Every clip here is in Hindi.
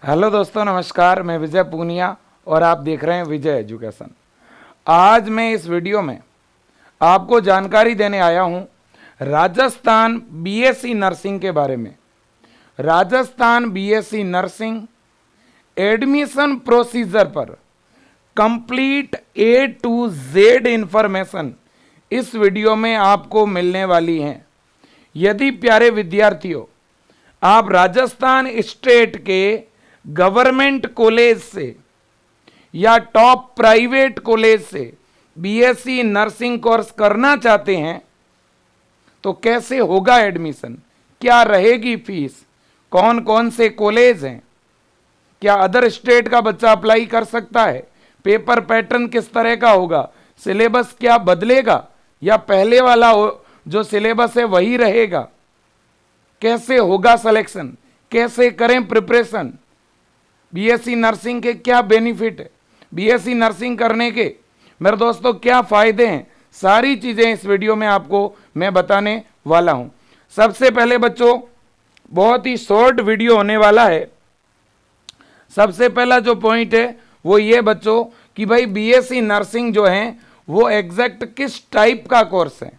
हेलो दोस्तों, नमस्कार। मैं विजय पूनिया और आप देख रहे हैं विजय एजुकेशन। आज मैं इस वीडियो में आपको जानकारी देने आया हूं राजस्थान बीएससी नर्सिंग के बारे में। Rajasthan BSc nursing admission procedure पर complete A to Z information इस वीडियो में आपको मिलने वाली है। यदि प्यारे विद्यार्थियों आप राजस्थान स्टेट के गवर्नमेंट कॉलेज से या टॉप प्राइवेट कॉलेज से बीएससी नर्सिंग कोर्स करना चाहते हैं तो कैसे होगा एडमिशन, क्या रहेगी फीस, कौन कौन से कॉलेज हैं, क्या अदर स्टेट का बच्चा अप्लाई कर सकता है, पेपर पैटर्न किस तरह का होगा, सिलेबस क्या बदलेगा या पहले वाला जो सिलेबस है वही रहेगा, कैसे होगा सिलेक्शन, कैसे करें प्रिपरेशन, बीएससी नर्सिंग के क्या बेनिफिट है, बीएससी नर्सिंग करने के मेरे दोस्तों क्या फायदे हैं, सारी चीजें इस वीडियो में आपको मैं बताने वाला हूं। सबसे पहले बच्चों बहुत ही शॉर्ट वीडियो होने वाला है। सबसे पहला जो पॉइंट है वो ये बच्चों कि भाई बीएससी नर्सिंग जो है वो एग्जैक्ट किस टाइप का कोर्स है,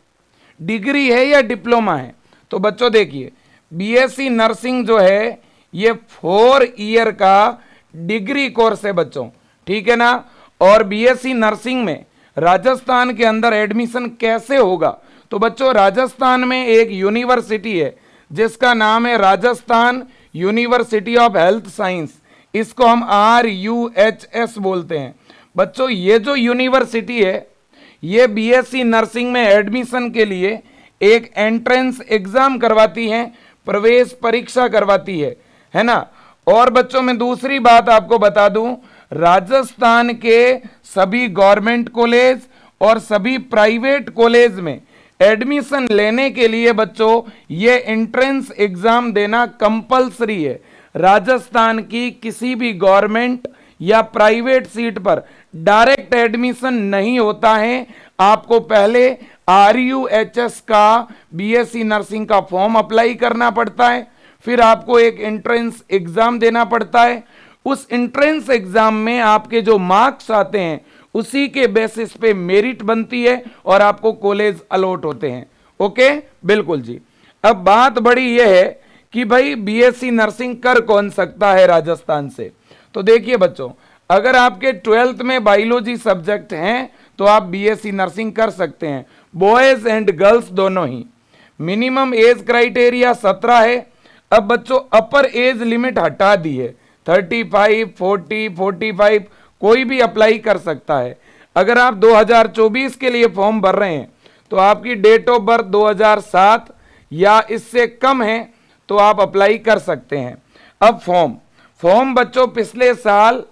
डिग्री है या डिप्लोमा है। तो बच्चों देखिए बीएससी नर्सिंग जो है ये 4 ईयर का डिग्री कोर्स है बच्चों, ठीक है ना। और बीएससी नर्सिंग में राजस्थान के अंदर एडमिशन कैसे होगा, तो बच्चों राजस्थान में एक यूनिवर्सिटी है जिसका नाम है Rajasthan university of health science, इसको हम RUHS बोलते हैं। बच्चों ये जो यूनिवर्सिटी है ये बीएससी नर्सिंग में एडमिशन के लिए एक एंट्रेंस एग्जाम करवाती है, प्रवेश परीक्षा करवाती है ना। और बच्चों मैं दूसरी बात आपको बता दूं, राजस्थान के सभी गवर्नमेंट कॉलेज और सभी प्राइवेट कॉलेज में एडमिशन लेने के लिए बच्चों ये एंट्रेंस एग्जाम देना कंपलसरी है। राजस्थान की किसी भी गवर्नमेंट या प्राइवेट सीट पर डायरेक्ट एडमिशन नहीं होता है, आपको पहले RUHS का बीएससी नर्सिंग का फॉर्म अप्लाई करना पड़ता है, फिर आपको एक एंट्रेंस एग्जाम देना पड़ता है। उस एंट्रेंस एग्जाम में आपके जो मार्क्स आते हैं उसी के बेसिस पे मेरिट बनती है और आपको कॉलेज अलॉट होते हैं। ओके, बिल्कुल जी। अब बात बड़ी यह है कि भाई बीएससी नर्सिंग कर कौन सकता है राजस्थान से। तो देखिए बच्चों अगर आपके 12th में बायोलॉजी सब्जेक्ट हैं तो आप बीएससी नर्सिंग कर सकते हैं, बॉयज एंड गर्ल्स दोनों ही। मिनिमम एज क्राइटेरिया 17 है। अब बच्चों अपर एज लिमिट हटा दी है, 35, 40, 45 कोई भी अप्लाई कर सकता है। अगर आप 2024 के लिए फॉर्म भर रहे हैं तो आपकी डेट ऑफ बर्थ 2007 या इससे कम है तो आप अप्लाई कर सकते हैं। अब फॉर्म बच्चों पिछले साल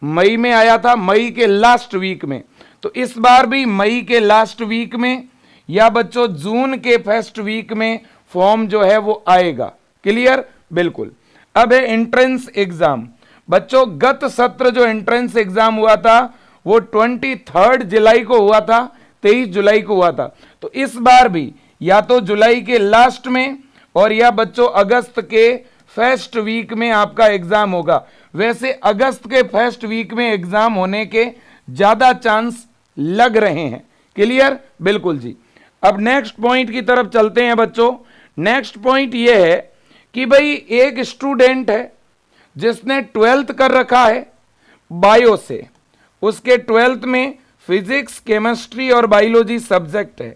मई में आया था, मई के लास्ट वीक में, तो इस बार भी मई के लास्ट वीक में या बच्चों जून के फर्स्ट वीक में फॉर्म जो है वो आएगा। क्लियर, बिल्कुल। अब है एंट्रेंस एग्जाम। बच्चों गत सत्र जो एंट्रेंस एग्जाम हुआ था वो 23 जुलाई को हुआ था, 23 जुलाई को हुआ था। तो इस बार भी या तो जुलाई के लास्ट में और या बच्चों अगस्त के फर्स्ट वीक में आपका एग्जाम होगा। वैसे अगस्त के फर्स्ट वीक में एग्जाम होने के ज्यादा चांस लग रहे हैं। क्लियर, बिल्कुल जी। अब नेक्स्ट पॉइंट की तरफ चलते हैं बच्चों। नेक्स्ट पॉइंट यह है कि भाई एक स्टूडेंट है जिसने 12th कर रखा है बायो से, उसके 12th में फिजिक्स, केमिस्ट्री और बायोलॉजी सब्जेक्ट है,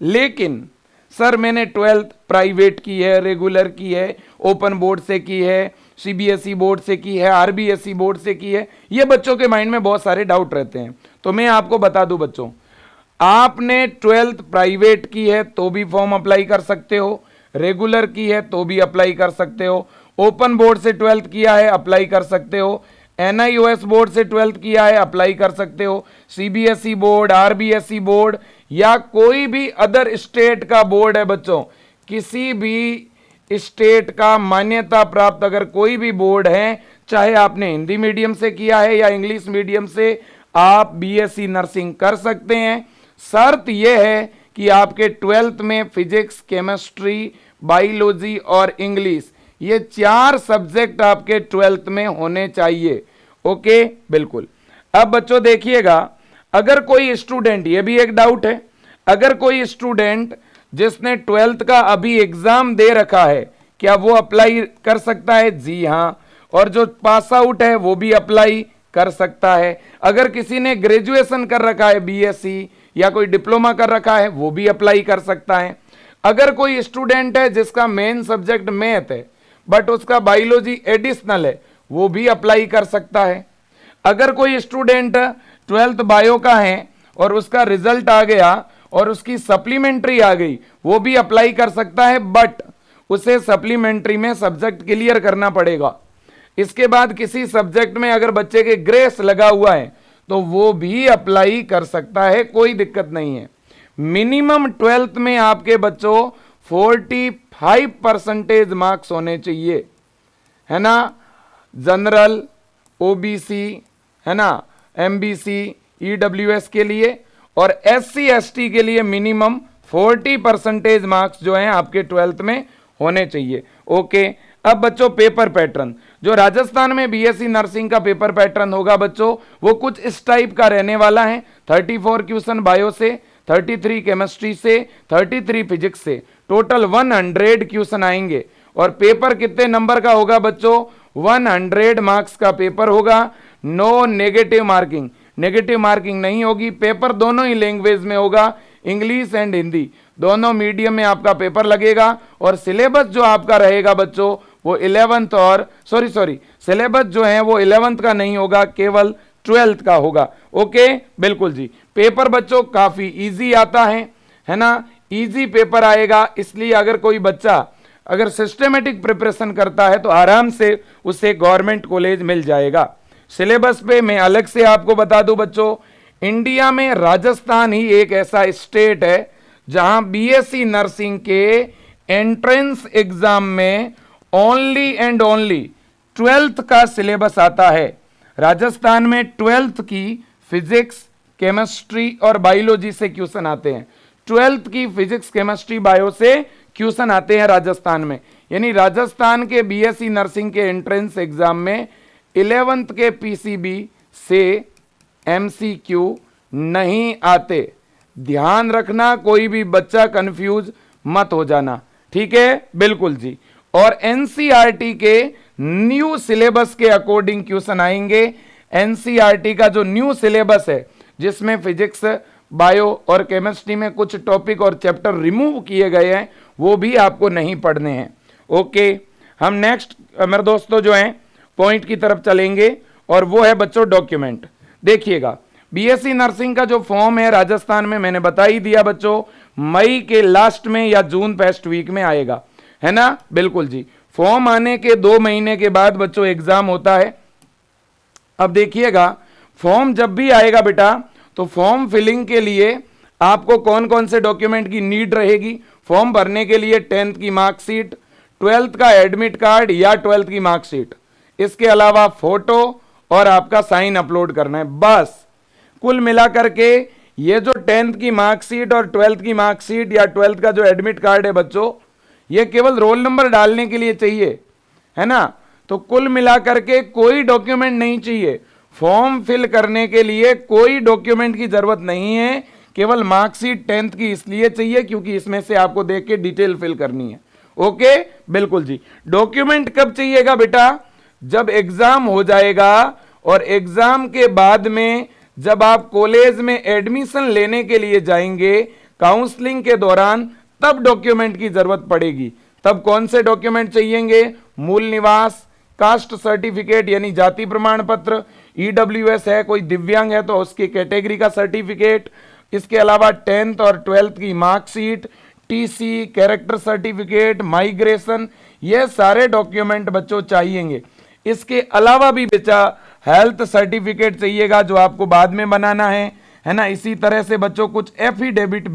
लेकिन सर मैंने 12th प्राइवेट की है, रेगुलर की है, ओपन बोर्ड से की है, सीबीएसई बोर्ड से की है, आरबीएसई बोर्ड से की है, ये बच्चों के माइंड में बहुत सारे डाउट रहते हैं। तो मैं आपको बता दूं बच्चों, आपने 12th प्राइवेट की है तो भी फॉर्म अप्लाई कर सकते हो, रेगुलर की है तो भी अप्लाई कर सकते हो, ओपन बोर्ड से 12th किया है अप्लाई कर सकते हो, NIOS बोर्ड से 12th किया है अप्लाई कर सकते हो, सीबीएसई बोर्ड, आरबीएसई बोर्ड या कोई भी अदर स्टेट का बोर्ड है बच्चों, किसी भी स्टेट का मान्यता प्राप्त अगर कोई भी बोर्ड है, चाहे आपने हिंदी मीडियम से किया है या इंग्लिश मीडियम से, आप बीएससी नर्सिंग कर सकते हैं। शर्त यह है कि आपके 12th में फिजिक्स, केमिस्ट्री, बायोलॉजी और इंग्लिश ये 4 सब्जेक्ट आपके 12th में होने चाहिए। ओके, बिल्कुल। अब बच्चों देखिएगा, अगर कोई स्टूडेंट, ये भी एक डाउट है, अगर कोई स्टूडेंट जिसने 12th का अभी एग्जाम दे रखा है, क्या वो अप्लाई कर सकता है? जी हां। और जो पास आउट है वो भी अप्लाई कर सकता है। अगर किसी ने ग्रेजुएशन कर रखा है, बीएससी या कोई डिप्लोमा कर रखा है, वो भी अप्लाई कर सकता है। अगर कोई स्टूडेंट है जिसका मेन सब्जेक्ट मैथ है बट उसका बायोलॉजी एडिशनल है, वो भी अप्लाई कर सकता है। अगर कोई स्टूडेंट 12th बायो का है और उसका रिजल्ट आ गया और उसकी सप्लीमेंट्री आ गई, वो भी अप्लाई कर सकता है, बट उसे सप्लीमेंट्री में सब्जेक्ट क्लियर करना पड़ेगा। इसके बाद किसी सब्जेक्ट में अगर बच्चे के ग्रेस लगा हुआ है तो वो भी अप्लाई कर सकता है, कोई दिक्कत नहीं है। मिनिमम 12th में आपके बच्चों 45% मार्क्स होने चाहिए, है ना। जनरल, ओबीसी, है ना, एमबीसी, ईडब्ल्यूएस के लिए, और एससी एसटी के लिए मिनिमम 40% मार्क्स जो हैं आपके 12th में होने चाहिए। ओके, अब बच्चों पेपर पैटर्न, जो राजस्थान में बीएससी नर्सिंग का पेपर पैटर्न होगा बच्चों, वो कुछ इस टाइप का रहने वाला है। 34 क्वेश्चन बायो से, 33 केमिस्ट्री से, 33 फिजिक्स से, टोटल 100 क्वेश्चन आएंगे। और पेपर कितने नंबर का होगा बच्चों? 100 मार्क्स का पेपर होगा। No negative marking, negative marking नहीं होगी। पेपर दोनों ही लैंग्वेज में होगा, इंग्लिश एंड हिंदी, दोनों मीडियम में आपका पेपर लगेगा। और सिलेबस जो आपका रहेगा बच्चों वो 11th और सिलेबस जो है वो 11th का नहीं होगा, केवल 12th का होगा। ओके, बिल्कुल जी। पेपर बच्चों काफी इजी आता है ना, इजी पेपर आएगा। इसलिए अगर कोई बच्चा अगर सिस्टमेटिक प्रिपरेशन करता है तो आराम से उसे गवर्नमेंट कॉलेज मिल जाएगा। सिलेबस पे मैं अलग से आपको बता दूं बच्चों, इंडिया में राजस्थान ही एक ऐसा स्टेट है जहां बीएससी नर्सिंग के एंट्रेंस एग्जाम में ओनली एंड ओनली 12th का सिलेबस आता है। राजस्थान में 12th की फिजिक्स, केमिस्ट्री और बायोलॉजी से क्वेश्चन आते हैं। 12th की फिजिक्स, केमिस्ट्री, बायो से क्वेश्चन आते हैं राजस्थान में। यानी राजस्थान के बीएससी नर्सिंग के एंट्रेंस एग्जाम में 11th के पीसीबी से एमसीक्यू नहीं आते। ध्यान रखना, कोई भी बच्चा कंफ्यूज मत हो जाना, ठीक है, बिल्कुल जी। और एनसीईआरटी के न्यू सिलेबस के अकॉर्डिंग क्वेश्चन आएंगे। एनसीईआरटी का जो न्यू सिलेबस है जिसमें फिजिक्स, बायो और केमिस्ट्री में कुछ टॉपिक और चैप्टर रिमूव किए गए हैं, वो भी आपको नहीं पढ़ने हैं। ओके, हम नेक्स्ट मेरे दोस्तों जो हैं पॉइंट की तरफ चलेंगे और वो है बच्चों डॉक्यूमेंट। देखिएगा, बीएससी नर्सिंग का जो फॉर्म है राजस्थान में मैंने बता ही दिया बच्चों, मई के लास्ट में या जून फर्स्ट वीक में आएगा, है ना, बिल्कुल जी। फॉर्म आने के 2 महीने के बाद बच्चों एग्जाम होता है। अब देखिएगा, फॉर्म जब भी आएगा बेटा तो फॉर्म फिलिंग के लिए आपको कौन कौन से डॉक्यूमेंट की नीड रहेगी? फॉर्म भरने के लिए 10th की मार्कशीट, 12th का एडमिट कार्ड या 12th की मार्कशीट, इसके अलावा फोटो और आपका साइन अपलोड करना है, बस। कुल मिलाकर के ये जो 10th की मार्कशीट और 12th की मार्कशीट या 12th का जो एडमिट कार्ड है बच्चों, ये केवल रोल नंबर डालने के लिए चाहिए, है ना। तो कुल मिलाकर के कोई डॉक्यूमेंट नहीं चाहिए। फॉर्म फिल करने के लिए कोई डॉक्यूमेंट की जरूरत नहीं है, केवल मार्कशीट 10th की इसलिए चाहिए क्योंकि इसमें से आपको देख के डिटेल फिल करनी है। ओके, बिल्कुल जी। डॉक्यूमेंट कब चाहिएगा बेटा? जब एग्जाम हो जाएगा और एग्जाम के बाद में जब आप कॉलेज में एडमिशन लेने के लिए जाएंगे काउंसलिंग के दौरान, तब डॉक्यूमेंट की जरूरत पड़ेगी। तब कौन से डॉक्यूमेंट चाहिएंगे? मूल निवास, कास्ट सर्टिफिकेट यानी जाति प्रमाण पत्र, ईडब्ल्यूएस है, कोई दिव्यांग है तो उसकी कैटेगरी का सर्टिफिकेट, इसके अलावा 10th और 12th की marksheet, TC, character certificate, migration, ये सारे डॉक्यूमेंट बच्चों चाहिएंगे। इसके अलावा भी बच्चा हेल्थ सर्टिफिकेट चाहिएगा जो आपको बाद में बनाना है ना। इसी तरह से बच्चों कुछ एफिडेविट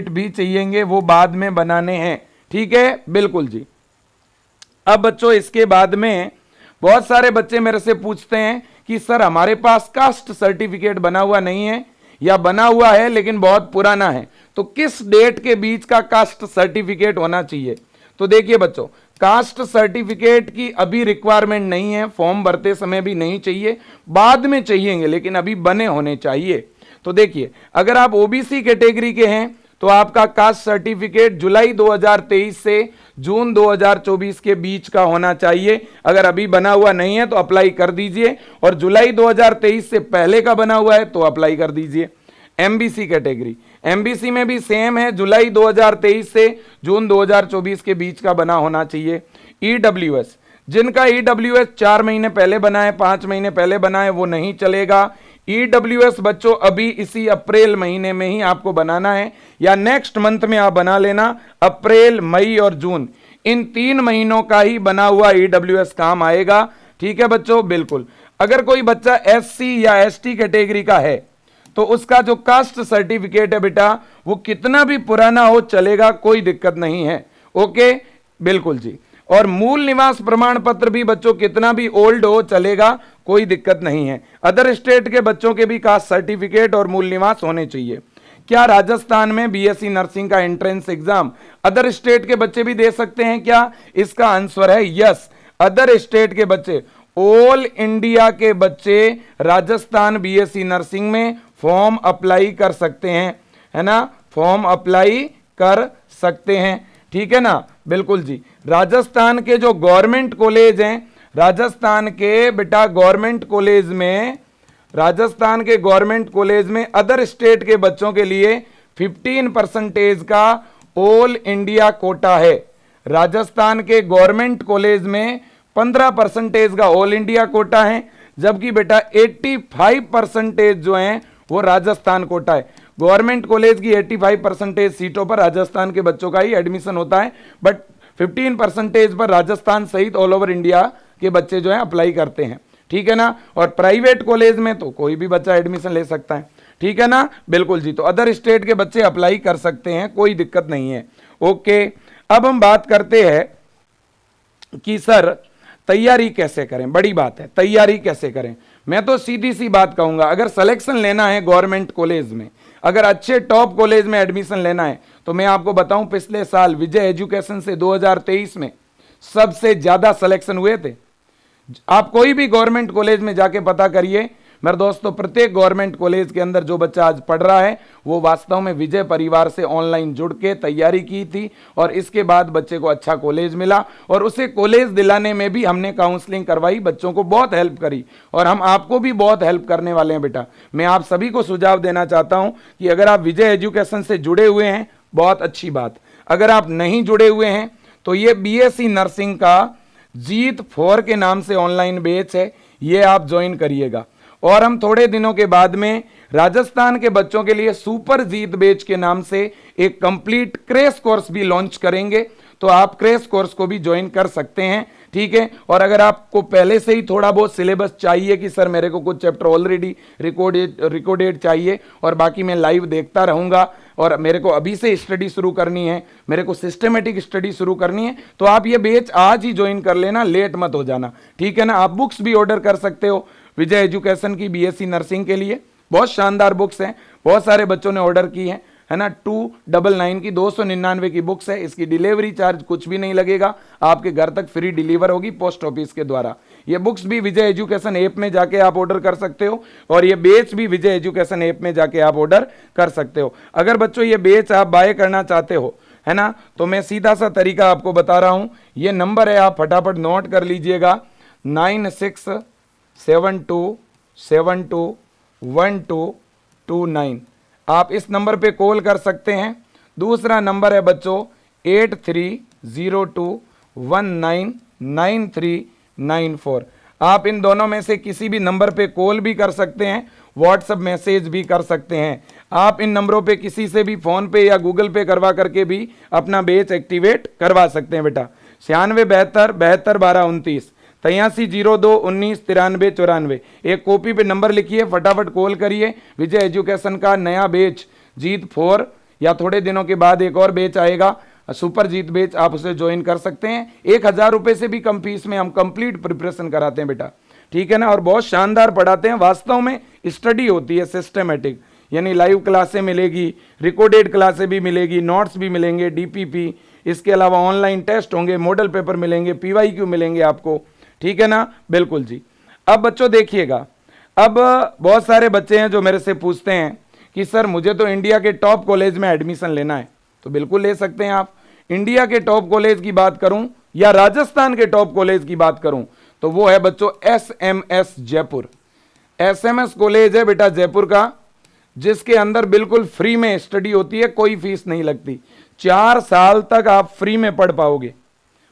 भी चाहिएंगे, वो बाद में बनाने हैं, ठीक है, बिल्कुल जी। अब बच्चों इसके बाद में बहुत सारे बच्चे मेरे से पूछते हैं कि सर हमारे पास कास्ट सर्टिफिकेट बना हुआ नहीं है या बना हुआ है लेकिन बहुत पुराना है, तो किस डेट के बीच का कास्ट सर्टिफिकेट होना चाहिए? तो देखिए बच्चों, कास्ट सर्टिफिकेट की अभी रिक्वायरमेंट नहीं है, फॉर्म भरते समय भी नहीं चाहिए, बाद में चाहिएंगे, लेकिन अभी बने होने चाहिए। तो देखिए, अगर आप ओबीसी कैटेगरी के हैं तो आपका कास्ट सर्टिफिकेट जुलाई 2023 से जून 2024 के बीच का होना चाहिए। अगर अभी बना हुआ नहीं है तो अप्लाई कर दीजिए, और जुलाई 2023 से पहले का बना हुआ है तो अप्लाई कर दीजिए। एमबीसी कैटेगरी, एमबीसी में भी सेम है, जुलाई 2023 से जून 2024 के बीच का बना होना चाहिए। ईडब्ल्यूएस, जिनका ईडब्ल्यूएस 4 महीने पहले बना है, 5 महीने पहले बना है, वो नहीं चलेगा। ईडब्ल्यूएस बच्चों अभी इसी अप्रैल महीने में ही आपको बनाना है, या नेक्स्ट मंथ में आप बना लेना। अप्रैल, मई और जून, इन 3 महीनों का ही बना हुआ ईडब्ल्यूएस काम आएगा। ठीक है बच्चों, बिल्कुल। अगर कोई बच्चा एससी या एसटी कैटेगरी का है तो उसका जो कास्ट सर्टिफिकेट है बेटा, वो कितना भी पुराना हो चलेगा, कोई दिक्कत नहीं है। ओके, बिल्कुल जी। और मूल निवास प्रमाण पत्र भी बच्चों कितना भी ओल्ड हो चलेगा, कोई दिक्कत नहीं है। अदर स्टेट के बच्चों के भी कास्ट सर्टिफिकेट और मूल निवास होने चाहिए। क्या राजस्थान में बीएससी नर्सिंग का एंट्रेंस एग्जाम अदर स्टेट के बच्चे भी दे सकते हैं क्या? इसका आंसर है यस। अदर स्टेट के बच्चे, ऑल इंडिया के बच्चे राजस्थान बीएससी नर्सिंग में फॉर्म अप्लाई कर सकते हैं, है ना, फॉर्म अप्लाई कर सकते हैं। ठीक है ना, बिल्कुल जी। राजस्थान के जो गवर्नमेंट कॉलेज हैं, राजस्थान के बेटा गवर्नमेंट कॉलेज में, राजस्थान के गवर्नमेंट कॉलेज में अदर स्टेट के बच्चों के लिए 15% का ऑल इंडिया कोटा है। राजस्थान के गवर्नमेंट कॉलेज में 15% का ऑल इंडिया कोटा है, जबकि बेटा 85% जो है वो राजस्थान कोटा है। गवर्नमेंट कॉलेज की 85% सीटों पर राजस्थान के बच्चों का ही एडमिशन होता है, बट 15% पर राजस्थान सहित ऑल ओवर इंडिया के बच्चे जो है अप्लाई करते हैं। ठीक है ना। और प्राइवेट कॉलेज में तो कोई भी बच्चा एडमिशन ले सकता है। ठीक है ना, बिल्कुल जी। तो अदर स्टेट के बच्चे अप्लाई कर सकते हैं, कोई दिक्कत नहीं है। ओके, अब हम बात करते हैं कि सर तैयारी कैसे करें। बड़ी बात है, तैयारी कैसे करें। मैं तो सीधी सी बात कहूंगा, अगर सिलेक्शन लेना है गवर्नमेंट कॉलेज में, अगर अच्छे टॉप कॉलेज में एडमिशन लेना है, तो मैं आपको बताऊं पिछले साल विजय एजुकेशन से 2023 में सबसे ज्यादा सिलेक्शन हुए थे। आप कोई भी गवर्नमेंट कॉलेज में जाके पता करिए मेरे दोस्तों, प्रत्येक गवर्नमेंट कॉलेज के अंदर जो बच्चा आज पढ़ रहा है वो वास्तव में विजय परिवार से ऑनलाइन जुड़ के तैयारी की थी, और इसके बाद बच्चे को अच्छा कॉलेज मिला, और उसे कॉलेज दिलाने में भी हमने काउंसलिंग करवाई, बच्चों को बहुत हेल्प करी, और हम आपको भी बहुत हेल्प करने वाले हैं बेटा। मैं आप सभी को सुझाव देना चाहता हूं कि अगर आप विजय एजुकेशन से जुड़े हुए हैं, बहुत अच्छी बात। अगर आप नहीं जुड़े हुए हैं तो ये बीएससी नर्सिंग का जीत 4 के नाम से ऑनलाइन बैच है, ये आप ज्वाइन करिएगा। और हम थोड़े दिनों के बाद में राजस्थान के बच्चों के लिए सुपर जीत बैच के नाम से एक कंप्लीट क्रैश कोर्स भी लॉन्च करेंगे, तो आप क्रैश कोर्स को भी ज्वाइन कर सकते हैं। ठीक है। और अगर आपको पहले से ही थोड़ा बहुत सिलेबस चाहिए कि सर मेरे को कुछ चैप्टर ऑलरेडी रिकॉर्डेड चाहिए और बाकी मैं लाइव देखता रहूंगा, और मेरे को अभी से स्टडी शुरू करनी है, मेरे को सिस्टमेटिक स्टडी शुरू करनी है, तो आप ये बैच आज ही ज्वाइन कर लेना, लेट मत हो जाना। ठीक है ना। आप बुक्स भी ऑर्डर कर सकते हो विजय एजुकेशन की बीएससी नर्सिंग के लिए, बहुत शानदार बुक्स हैं, बहुत सारे बच्चों ने ऑर्डर की है ना। 299 की 299 की बुक्स है। इसकी डिलीवरी चार्ज कुछ भी नहीं लगेगा, आपके घर तक फ्री डिलीवर होगी पोस्ट ऑफिस के द्वारा। ये बुक्स भी विजय एजुकेशन ऐप में जाके आप ऑर्डर कर सकते हो, और ये बैच भी विजय एजुकेशन ऐप में जाके आप ऑर्डर कर सकते हो। अगर बच्चों ये बैच आप बाय करना चाहते हो, है ना, तो मैं सीधा सा तरीका आपको बता रहा हूं। ये नंबर है, आप फटाफट नोट कर लीजिएगा, 9672721229। आप इस नंबर पे कॉल कर सकते हैं। दूसरा नंबर है बच्चों 8302199394। आप इन दोनों में से किसी भी नंबर पे कॉल भी कर सकते हैं, व्हाट्सएप मैसेज भी कर सकते हैं। आप इन नंबरों पे किसी से भी फोन पे या गूगल पे करवा करके भी अपना बैच एक्टिवेट करवा सकते हैं बेटा। 9672721229, 8302199394। एक कॉपी पे नंबर लिखिए, फटाफट कॉल करिए। विजय एजुकेशन का नया बैच जीत 4, या थोड़े दिनों के बाद एक और बैच आएगा सुपर जीत बैच, आप उसे ज्वाइन कर सकते हैं। 1000 रुपए से भी कम फीस में हम कंप्लीट प्रिपरेशन कराते हैं बेटा। ठीक है ना। और बहुत शानदार पढ़ाते हैं, वास्तव में स्टडी होती है सिस्टमेटिक, यानी लाइव क्लासें मिलेगी, रिकॉर्डेड क्लासें भी मिलेगी, नोट्स भी मिलेंगे, डीपीपी, इसके अलावा ऑनलाइन टेस्ट होंगे, मॉडल पेपर मिलेंगे, PYQ मिलेंगे आपको, ठीक है ना, बिल्कुल जी। अब बच्चों देखिएगा, अब बहुत सारे बच्चे हैं जो मेरे से पूछते हैं कि सर मुझे तो इंडिया के टॉप कॉलेज में एडमिशन लेना है, तो बिल्कुल ले सकते हैं आप। इंडिया के टॉप कॉलेज की बात करूं या राजस्थान के टॉप कॉलेज की बात करूं तो वो है बच्चों SMS जयपुर। SMS कॉलेज है बेटा जयपुर का, जिसके अंदर बिल्कुल फ्री में स्टडी होती है, कोई फीस नहीं लगती। 4 साल तक आप फ्री में पढ़ पाओगे।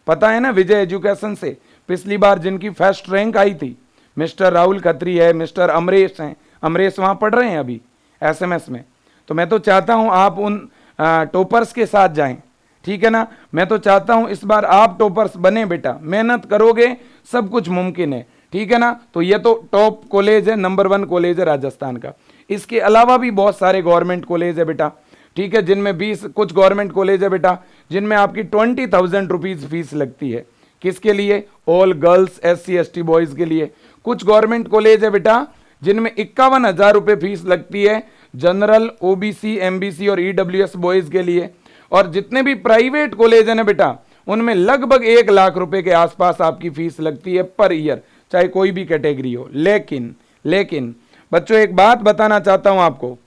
पता है ना, विजय एजुकेशन से पिछली बार जिनकी फर्स्ट रैंक आई थी, मिस्टर राहुल खत्री है, मिस्टर अमरेश हैं, अमरेश वहां पढ़ रहे हैं अभी SMS में। तो मैं तो चाहता हूं आप उन टॉपर्स के साथ जाएं, ठीक है ना। मैं तो चाहता हूं इस बार आप टॉपर्स बने बेटा, मेहनत करोगे सब कुछ मुमकिन है, ठीक है ना। तो ये तो टॉप कॉलेज है, नंबर 1 कॉलेज है राजस्थान का। इसके अलावा भी बहुत सारे गवर्नमेंट कॉलेज है बेटा, ठीक है, जिनमें 20 कुछ गवर्नमेंट कॉलेज है बेटा जिनमें आपकी 20,000 रुपीज फीस लगती है। किसके लिए? All girls SC ST boys के लिए। कुछ गवर्नमेंट कॉलेज है बेटा जिनमें 51,000 रुपये फीस लगती है जनरल, OBC, MBC और EWS बॉयज के लिए। और जितने भी प्राइवेट कॉलेज है ना बेटा उनमें लगभग 1 लाख रुपए के आसपास आपकी फीस लगती है पर ईयर, चाहे कोई भी कैटेगरी हो। लेकिन बच्चों एक बात बताना चाहता हूं आपको,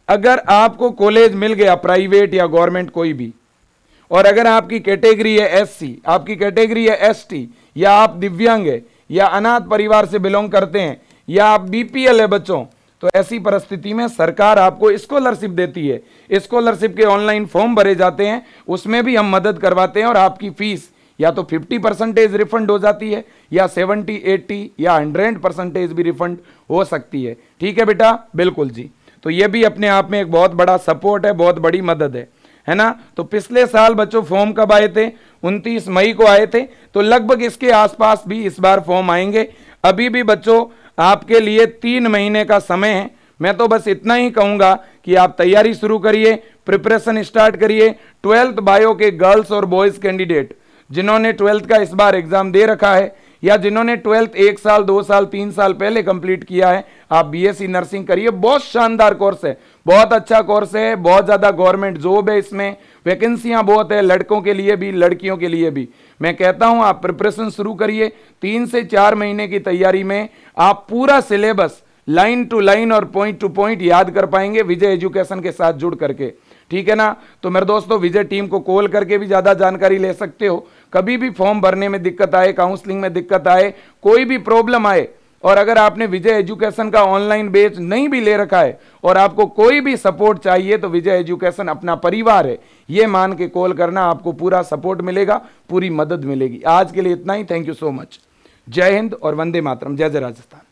अगर आपको कॉलेज मिल गया प्राइवेट या गवर्नमेंट कोई भी, और अगर आपकी कैटेगरी है SC, आपकी कैटेगरी है ST, या आप दिव्यांग है या अनाथ परिवार से बिलोंग करते हैं या आप BPL है बच्चों, तो ऐसी परिस्थिति में सरकार आपको स्कॉलरशिप देती है। स्कॉलरशिप के ऑनलाइन फॉर्म भरे जाते हैं, उसमें भी हम मदद करवाते हैं और आपकी फीस या तो 50% रिफंड हो जाती है या 70, 80 या 100% भी रिफंड हो सकती है, ठीक है बेटा, बिल्कुल जी। तो ये भी अपने आप में एक बहुत बड़ा सपोर्ट है, बहुत बड़ी मदद है ना। तो पिछले साल बच्चों फॉर्म कब आए थे? 29 मई को आए थे, तो लगभग इसके आसपास भी इस बार फॉर्म आएंगे। अभी भी बच्चों आपके लिए 3 महीने का समय है। मैं तो बस इतना ही कहूंगा कि आप तैयारी शुरू करिए, प्रिपरेशन स्टार्ट करिए। 12th बायो के गर्ल्स और बॉयज कैंडिडेट जिन्होंने 12th का इस बार एग्जाम दे रखा है या जिन्होंने 12th 1 साल 2 साल 3 साल पहले कंप्लीट किया है, आप BSc नर्सिंग करिए। बहुत शानदार कोर्स है, बहुत अच्छा कोर्स है, बहुत ज्यादा गवर्नमेंट जॉब है, इसमें वैकेंसियां बहुत है, लड़कों के लिए भी लड़कियों के लिए भी। मैं कहता हूं आप प्रिपरेशन शुरू करिए। 3 से 4 महीने की तैयारी में आप पूरा सिलेबस लाइन टू लाइन और पॉइंट टू पॉइंट याद कर पाएंगे विजय एजुकेशन के साथ जुड़ करके, ठीक है ना। तो मेरे दोस्तों विजय टीम को कॉल करके भी ज्यादा जानकारी ले सकते हो। कभी भी फॉर्म भरने में दिक्कत आए, काउंसलिंग में दिक्कत आए, कोई भी प्रॉब्लम आए, और अगर आपने विजय एजुकेशन का ऑनलाइन बैच नहीं भी ले रखा है और आपको कोई भी सपोर्ट चाहिए तो विजय एजुकेशन अपना परिवार है, ये मान के कॉल करना, आपको पूरा सपोर्ट मिलेगा, पूरी मदद मिलेगी। आज के लिए इतना ही। Thank you so much. Jai Hind और वंदे मातरम। जय जय राजस्थान।